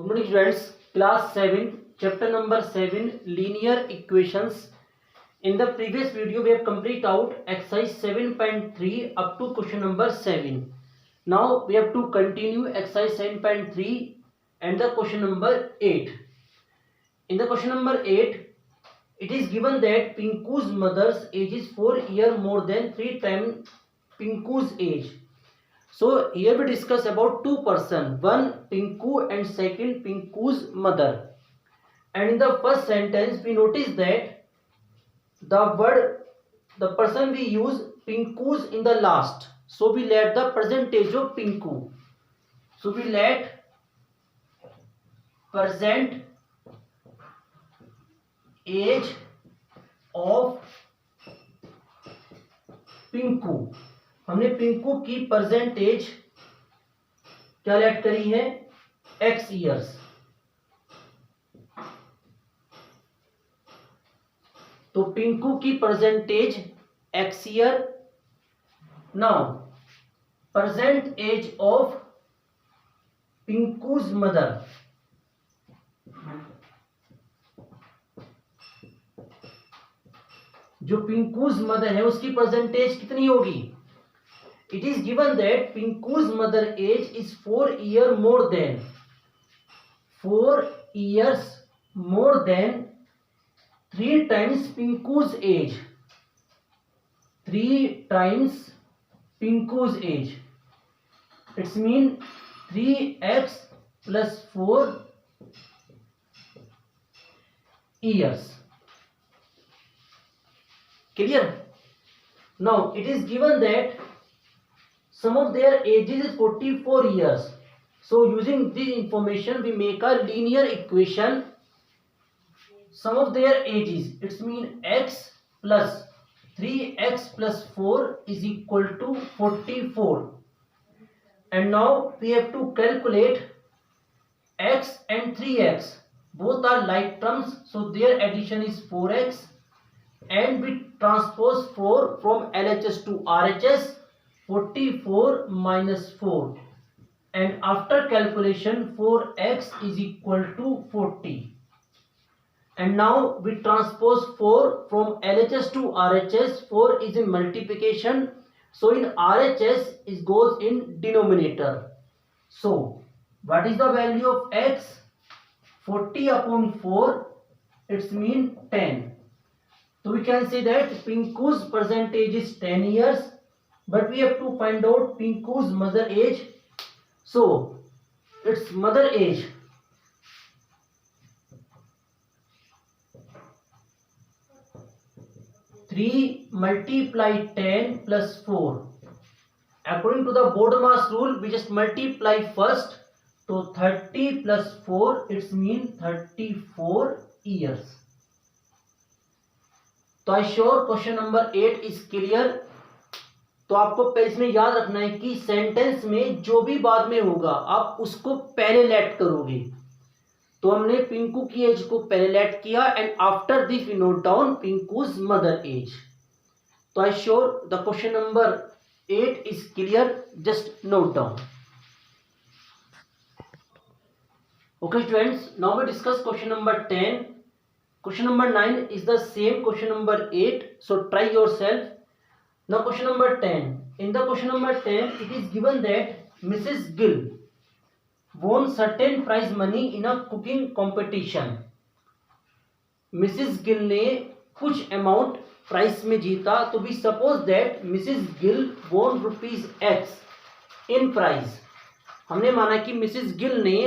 morning students, class 7, chapter number 7, linear equations. In the previous video we have complete out exercise 7.3 up to question number 7. Now we have to continue exercise 7.3 and the question number 8. In the question number 8, it is given that Pinku's mother's age is 4 years more than 3 times Pinku's age. So here we discuss about two person, one Pinku and second Pinku's mother. And in the first sentence we notice that the person we use Pinku's in the last. So we let the percentage of Pinku. So we let present age of Pinku. हमने पिंकू की percentage क्या late करी है x years. तो पिंकू की percentage x year. Now present age of Pinku's mother, जो Pinku's mother है उसकी परसेंटेज कितनी होगी। It is given that Pinku's mother age is 4 years more than 3 times Pinku's age. 3 times Pinku's age. It's mean 3x plus 4 years. Clear? Now it is given that sum of their ages is 44 years. So using this information we make a linear equation. Sum of their ages, it means x plus 3x plus 4 is equal to 44. And now we have to calculate x and 3x. Both are like terms, so their addition is 4x. And we transpose 4 from LHS to RHS. 44 minus 4, and after calculation 4x is equal to 40. And now we transpose 4 from LHS to RHS. 4 is in multiplication, so in RHS it goes in denominator. So what is the value of x? 40 upon 4, it's mean 10. So we can say that Pinku's percentage is 10 years. But we have to find out Pinku's mother age. So its mother age, three multiply 10 plus 4. According to the Bodmas rule, we just multiply first. So 30 plus 4, it's mean 34 years. So I sure question number 8 is clear. तो आपको इसमें याद रखना है कि sentence में जो भी बाद में होगा आप उसको पहले लेट करोगे। तो हमने पिंकू की एज को पहले लेट किया and after this we note down Pinku's mother age. तो I sure the question number 8 is clear, just note down. Okay students, now we discuss question number 10. Question number 9 is the same question number 8, so try yourself. Now question number 10. In the question number 10, it is given that Mrs. Gill won certain prize money in a cooking competition. Mrs. Gill ने कुछ amount prize में जीता. तो we suppose that Mrs. Gill won rupees x in prize. हमने माना कि Mrs. Gill ने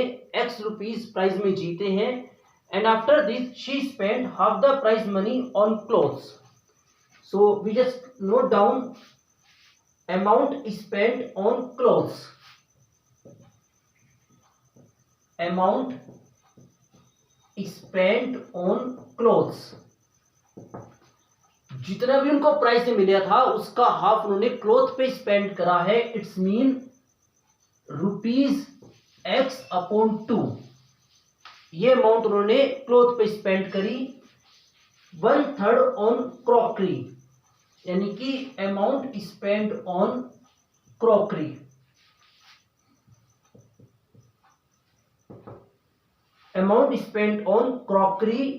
x rupees prize में जीते हैं. And after this she spent half the prize money on clothes. So we just note down amount spent on clothes. Amount spent on clothes. जितना भी उनको प्राइस मिला था उसका हाफ उन्होंने क्लॉथ पे स्पेंड करा है. It's mean rupees x upon 2. ये अमाउंट उन्होंने क्लॉथ पे स्पेंड करी. 1/3 ऑन क्रॉकरी, यानी कि amount spend on crockery. Amount spend on crockery,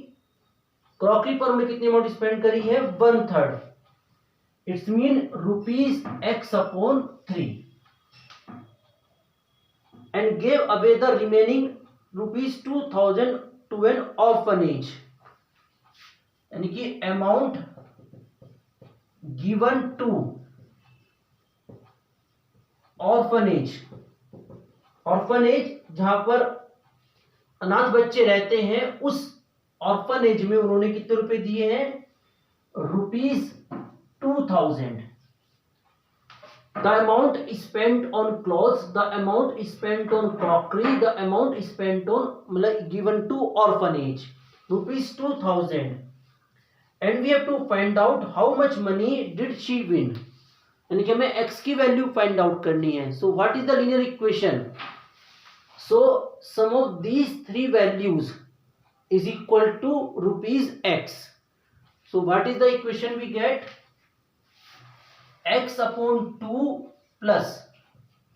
crockery पर हमने कितनी अमाउंट स्पेंड करी है, 1/3, it's mean ₹X/3, and gave away the remaining ₹2,000 to an orphanage, यानी कि amount given to orphanage, orphanage जहां पर अनाथ बच्चे रहते हैं, उस ऑर्फनेज में उन्होंने कितने रुपए दिए हैं, ₹2,000. The amount spent on clothes, the amount spent on crockery, the amount spent on मतलब given to orphanage, ₹2,000. And we have to find out how much money did she win. यानी कि हमें x की वैल्यू फाइंड आउट करनी है. So what is the linear equation? So sum of these three values is equal to ₹x. So what is the equation we get? x/2 plus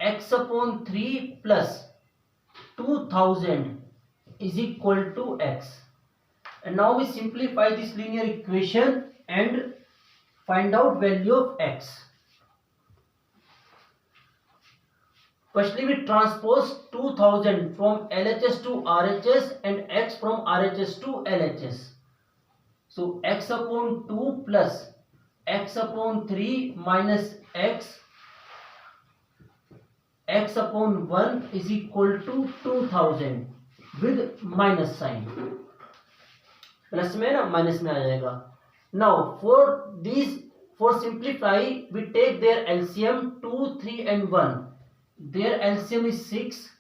x/3 plus 2000 is equal to x. And now we simplify this linear equation and find out value of x. Firstly, we transpose 2000 from LHS to RHS and x from RHS to LHS. So x/2 plus x/3 minus x/1 is equal to 2000 with minus sign. Plus में ना minus में आ जाएगा. Now for simplify we take their LCM 2, 3 and 1. Their LCM is 6.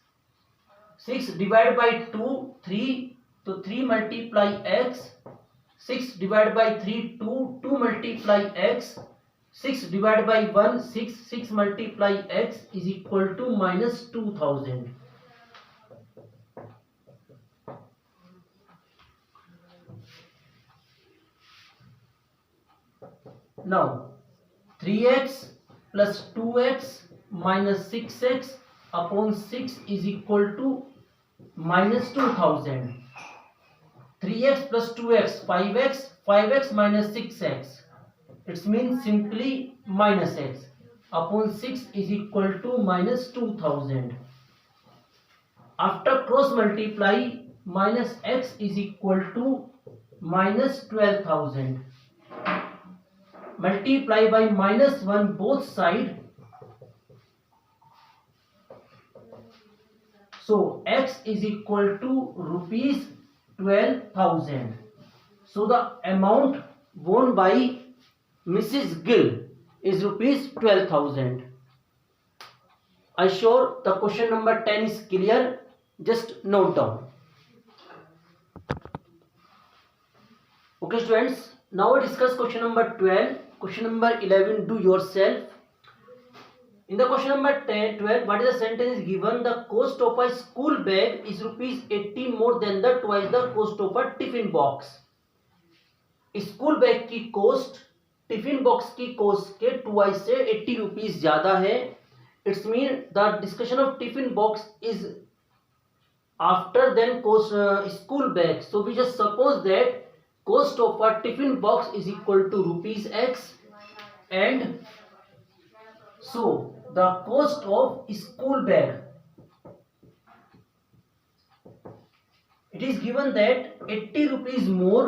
6 divided by 2, 3. So 3 multiply x. 6 divided by 3, 2. 2 multiply x. 6 divided by 1, 6. 6 multiply x is equal to minus 2000. Now 3x plus 2x minus 6x upon 6 is equal to minus 2000. 3x plus 2x 5x, 5x minus 6x, it means simply minus x upon 6 is equal to minus 2000. After cross multiply, minus x is equal to minus 12,000. Multiply by minus 1 both side. So x is equal to ₹12,000. So the amount won by Mrs. Gill is ₹12,000. I sure the question number 10 is clear. Just note down. Okay students, now we discuss question number 12. Question number 11, do yourself. In the question number 12, what is the sentence given? The cost of a school bag is ₹80 more than the twice the cost of a tiffin box. School bag की cost tiffin box की cost के twice से ₹80 ज्यादा है. It's mean the discussion of tiffin box is after then cost school bag. So we just suppose that cost of a tiffin box is equal to ₹x, and so the cost of school bag, it is given that ₹80 more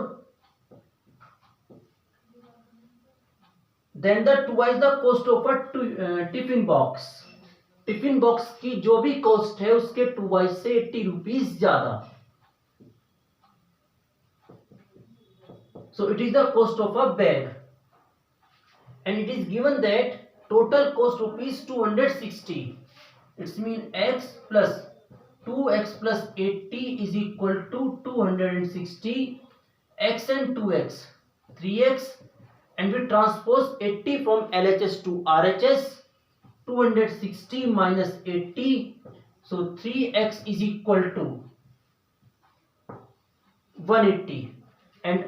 than the twice the cost of a tiffin box. Tiffin box की जो भी cost है उसके twice से ₹80 ज्यादा. So it is the cost of a bag, and it is given that total cost ₹260. It means x plus 2x plus 80 is equal to 260. X and 2x 3x, and we transpose 80 from LHS to RHS. 260 minus 80, so 3x is equal to 180. And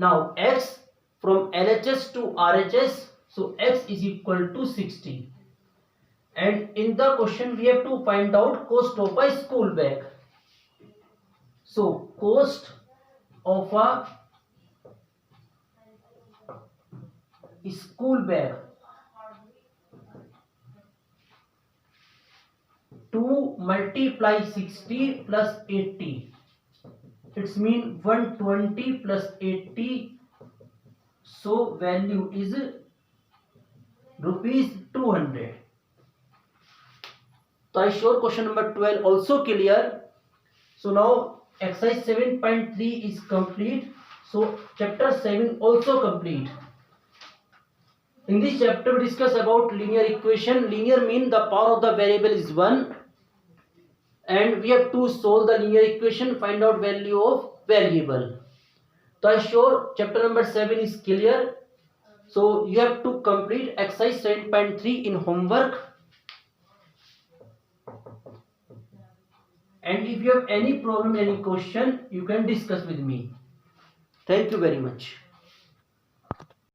now x from LHS to RHS, so x is equal to 60. And in the question we have to find out cost of a school bag. So cost of a school bag, 2 multiply 60 plus 80, it's mean 120 plus 80, so value is rupees 200. So I sure question number 12 also clear. So now exercise 7.3 is complete. So chapter 7 also complete. In this chapter we discuss about linear equation. Linear mean the power of the variable is 1 and we have to solve the linear equation, find out value of variable. So I sure chapter number 7 is clear. So you have to complete exercise 7.3 in homework. And if you have any problem, any question, you can discuss with me. Thank you very much.